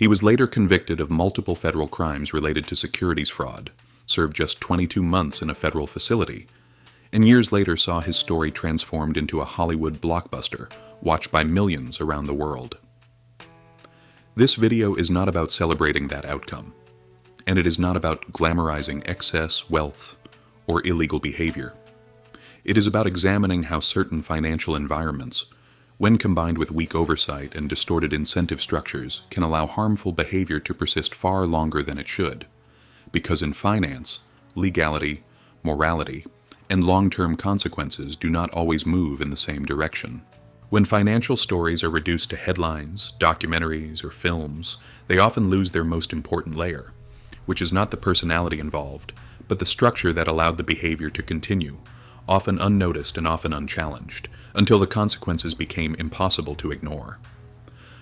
He was later convicted of multiple federal crimes related to securities fraud, served just 22 months in a federal facility, and years later saw his story transformed into a Hollywood blockbuster, watched by millions around the world. This video is not about celebrating that outcome, and it is not about glamorizing excess, wealth, or illegal behavior. It is about examining how certain financial environments, when combined with weak oversight and distorted incentive structures, can allow harmful behavior to persist far longer than it should. Because in finance, legality, morality, and long-term consequences do not always move in the same direction. When financial stories are reduced to headlines, documentaries, or films, they often lose their most important layer, which is not the personality involved, but the structure that allowed the behavior to continue, often unnoticed and often unchallenged, until the consequences became impossible to ignore.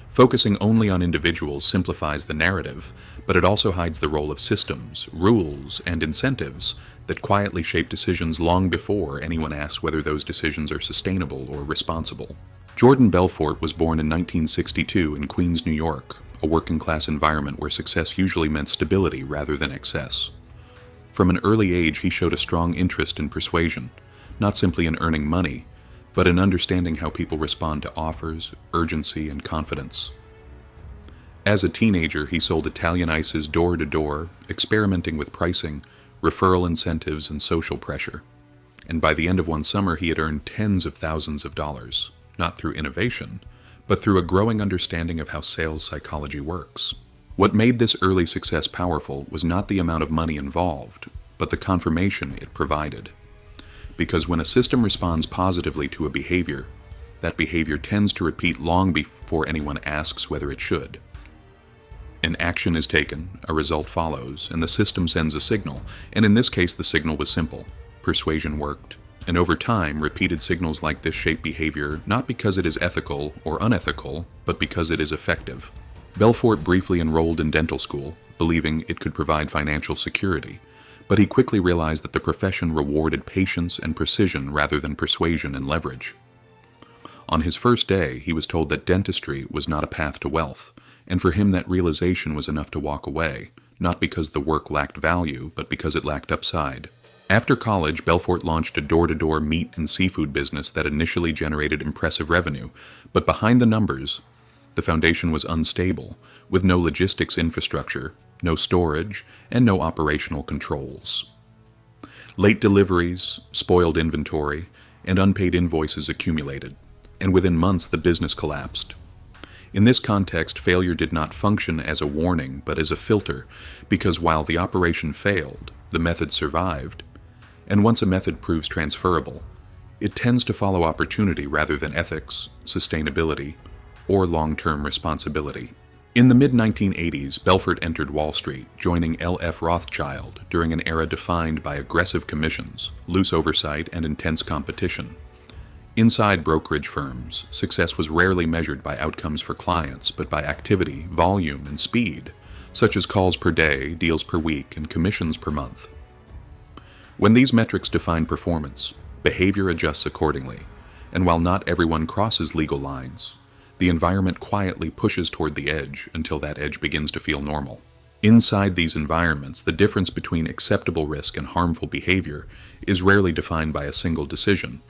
Focusing only on individuals simplifies the narrative, but it also hides the role of systems, rules, and incentives that quietly shape decisions long before anyone asks whether those decisions are sustainable or responsible. Jordan Belfort was born in 1962 in Queens, New York, a working-class environment where success usually meant stability rather than excess. From an early age, he showed a strong interest in persuasion, not simply in earning money, but in understanding how people respond to offers, urgency, and confidence. As a teenager, he sold Italian ices door to door, experimenting with pricing, referral incentives, and social pressure. And by the end of one summer, he had earned tens of thousands of dollars, not through innovation, but through a growing understanding of how sales psychology works. What made this early success powerful was not the amount of money involved, but the confirmation it provided. Because when a system responds positively to a behavior, that behavior tends to repeat long before anyone asks whether it should. An action is taken, a result follows, and the system sends a signal, and in this case the signal was simple. Persuasion worked, and over time repeated signals like this shape behavior not because it is ethical or unethical, but because it is effective. Belfort briefly enrolled in dental school, believing it could provide financial security, but he quickly realized that the profession rewarded patience and precision rather than persuasion and leverage. On his first day, he was told that dentistry was not a path to wealth, and for him that realization was enough to walk away, not because the work lacked value, but because it lacked upside. After college, Belfort launched a door-to-door meat and seafood business that initially generated impressive revenue, but behind the numbers, the foundation was unstable, with no logistics infrastructure, no storage, and no operational controls. Late deliveries, spoiled inventory, and unpaid invoices accumulated, and within months the business collapsed. In this context, failure did not function as a warning, but as a filter, because while the operation failed, the method survived, and once a method proves transferable, it tends to follow opportunity rather than ethics, sustainability, or long-term responsibility. In the mid-1980s, Belfort entered Wall Street, joining L.F. Rothschild during an era defined by aggressive commissions, loose oversight, and intense competition. Inside brokerage firms, success was rarely measured by outcomes for clients, but by activity, volume, and speed, such as calls per day, deals per week, and commissions per month. When these metrics define performance, behavior adjusts accordingly, and while not everyone crosses legal lines, the environment quietly pushes toward the edge until that edge begins to feel normal. Inside these environments, the difference between acceptable risk and harmful behavior is rarely defined by a single decision,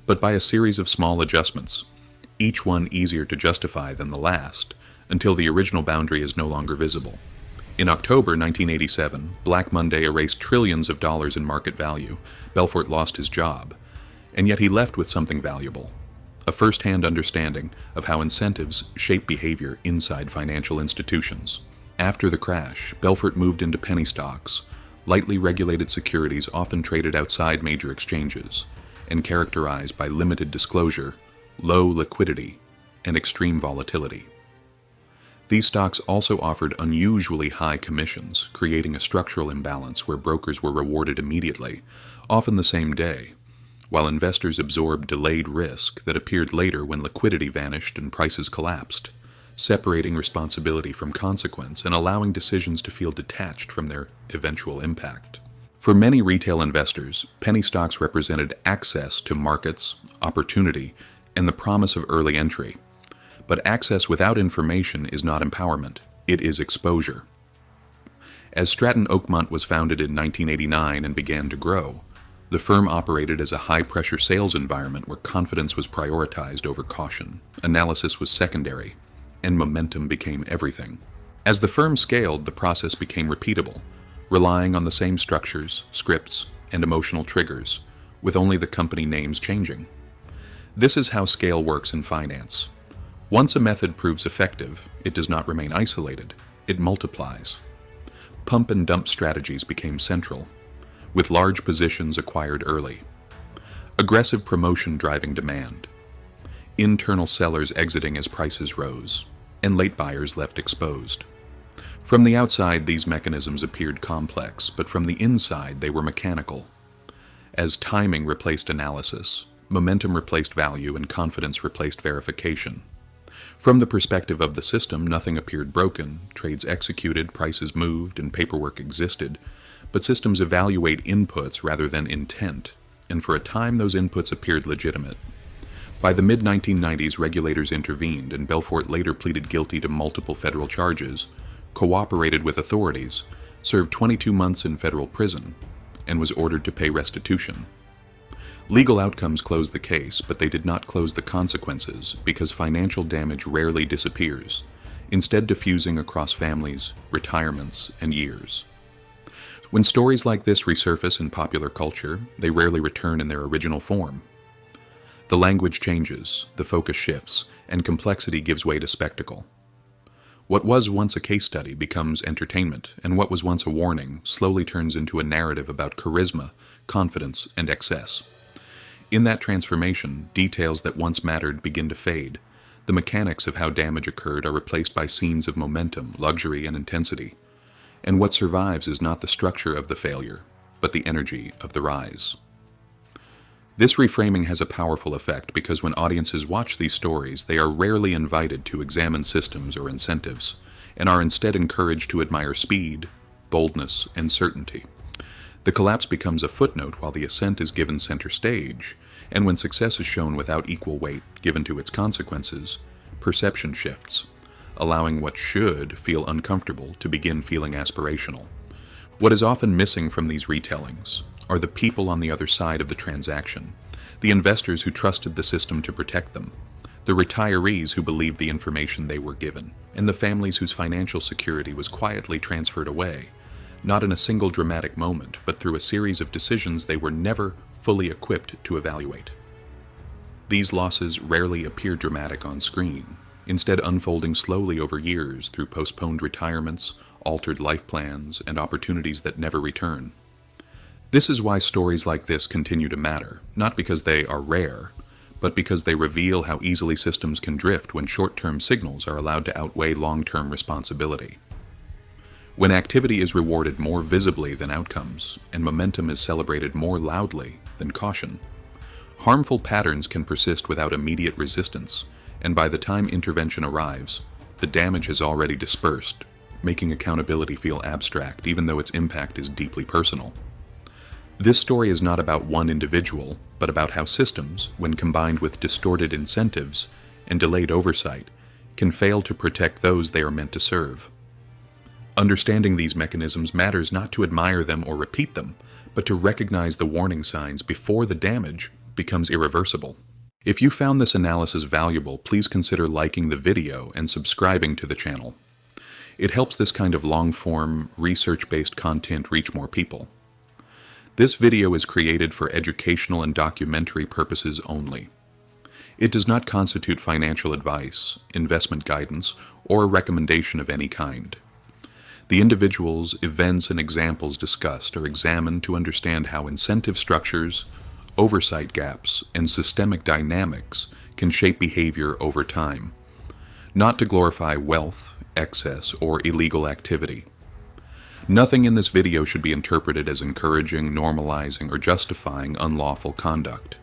but by a series of small adjustments, each one easier to justify than the last, until the original boundary is no longer visible. In October 1987, Black Monday erased trillions of dollars in market value. Belfort lost his job, and yet he left with something valuable: a first-hand understanding of how incentives shape behavior inside financial institutions. After the crash, Belfort moved into penny stocks, lightly regulated securities often traded outside major exchanges, and characterized by limited disclosure, low liquidity, and extreme volatility. These stocks also offered unusually high commissions, creating a structural imbalance where brokers were rewarded immediately, often the same day, while investors absorbed delayed risk that appeared later when liquidity vanished and prices collapsed, separating responsibility from consequence and allowing decisions to feel detached from their eventual impact. For many retail investors, penny stocks represented access to markets, opportunity, and the promise of early entry. But access without information is not empowerment, It is exposure. As Stratton Oakmont was founded in 1989 and began to grow, the firm operated as a high-pressure sales environment where confidence was prioritized over caution, analysis was secondary, and momentum became everything. As the firm scaled, the process became repeatable, relying on the same structures, scripts, and emotional triggers, with only the company names changing. This is how scale works in finance. Once a method proves effective, it does not remain isolated, it multiplies. Pump and dump strategies became central, with large positions acquired early. Aggressive promotion driving demand. Internal sellers exiting as prices rose, and late buyers left exposed. From the outside, these mechanisms appeared complex, but from the inside, they were mechanical. As timing replaced analysis, momentum replaced value, and confidence replaced verification. From the perspective of the system, nothing appeared broken, trades executed, prices moved, and paperwork existed, but systems evaluate inputs rather than intent, and for a time those inputs appeared legitimate. By the mid-1990s, regulators intervened, and Belfort later pleaded guilty to multiple federal charges, cooperated with authorities, served 22 months in federal prison, and was ordered to pay restitution. Legal outcomes closed the case, but they did not close the consequences because financial damage rarely disappears, instead diffusing across families, retirements, and years. When stories like this resurface in popular culture, they rarely return in their original form. The language changes, the focus shifts, and complexity gives way to spectacle. What was once a case study becomes entertainment, and what was once a warning slowly turns into a narrative about charisma, confidence, and excess. In that transformation, details that once mattered begin to fade. The mechanics of how damage occurred are replaced by scenes of momentum, luxury, and intensity. And what survives is not the structure of the failure, but the energy of the rise. This reframing has a powerful effect because when audiences watch these stories, they are rarely invited to examine systems or incentives, and are instead encouraged to admire speed, boldness, and certainty. The collapse becomes a footnote while the ascent is given center stage, and when success is shown without equal weight given to its consequences, perception shifts, allowing what should feel uncomfortable to begin feeling aspirational. What is often missing from these retellings are the people on the other side of the transaction, the investors who trusted the system to protect them, the retirees who believed the information they were given, and the families whose financial security was quietly transferred away, not in a single dramatic moment, but through a series of decisions they were never fully equipped to evaluate. These losses rarely appear dramatic on screen, instead unfolding slowly over years through postponed retirements, altered life plans, and opportunities that never return. This is why stories like this continue to matter, not because they are rare, but because they reveal how easily systems can drift when short-term signals are allowed to outweigh long-term responsibility. When activity is rewarded more visibly than outcomes, and momentum is celebrated more loudly than caution, harmful patterns can persist without immediate resistance, and by the time intervention arrives, the damage has already dispersed, making accountability feel abstract even though its impact is deeply personal. This story is not about one individual, but about how systems, when combined with distorted incentives and delayed oversight, can fail to protect those they are meant to serve. Understanding these mechanisms matters not to admire them or repeat them, but to recognize the warning signs before the damage becomes irreversible. If you found this analysis valuable, please consider liking the video and subscribing to the channel. It helps this kind of long-form, research-based content reach more people. This video is created for educational and documentary purposes only. It does not constitute financial advice, investment guidance, or a recommendation of any kind. The individuals, events, and examples discussed are examined to understand how incentive structures, oversight gaps, and systemic dynamics can shape behavior over time, not to glorify wealth, excess, or illegal activity. Nothing in this video should be interpreted as encouraging, normalizing, or justifying unlawful conduct.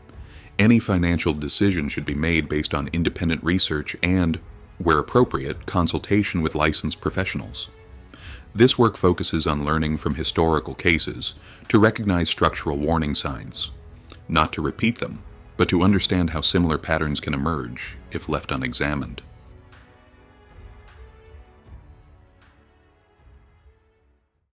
Any financial decision should be made based on independent research and, where appropriate, consultation with licensed professionals. This work focuses on learning from historical cases to recognize structural warning signs, not to repeat them, but to understand how similar patterns can emerge if left unexamined.